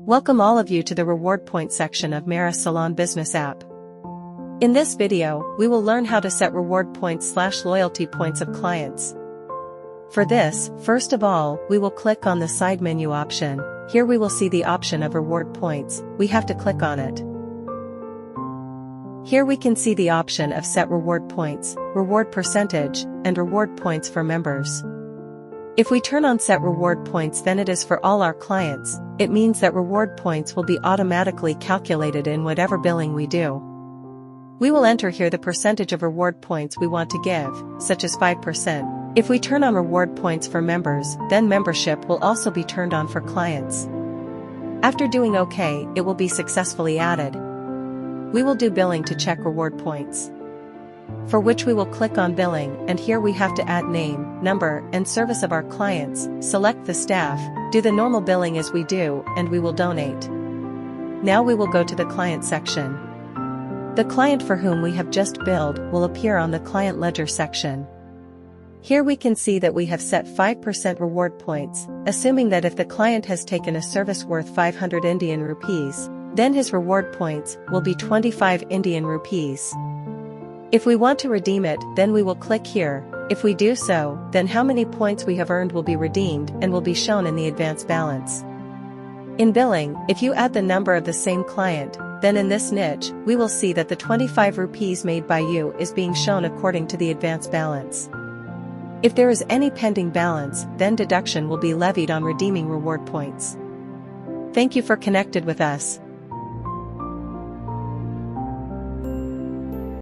Welcome all of you to the reward point section of MERASALON business app. In this video, we will learn how to set reward points/loyalty points of clients. For this, first of all, we will click on the side menu option. Here we will see the option of reward points. We have to click on it. Here we can see the option of set reward points, reward percentage, and reward points for members. If we turn on set reward points, then it is for all our clients. It means that reward points will be automatically calculated in whatever billing we do. We will enter here the percentage of reward points we want to give, such as 5%. If we turn on reward points for members, then membership will also be turned on for clients. After doing OK, it will be successfully added. We will do billing to check reward points, for which we will click on billing, and here we have to add name, number, and service of our clients, select the staff, do the normal billing as we do, and we will donate. Now we will go to the client section. The client for whom we have just billed will appear on the client ledger section. Here we can see that we have set 5% reward points, assuming that if the client has taken a service worth 500 Indian rupees, then his reward points will be 25 Indian rupees. If we want to redeem it, then we will click here. If we do so, then how many points we have earned will be redeemed and will be shown in the advance balance. In billing, if you add the number of the same client, then in this niche, we will see that the 25 rupees made by you is being shown according to the advance balance. If there is any pending balance, then deduction will be levied on redeeming reward points. Thank you for connected with us.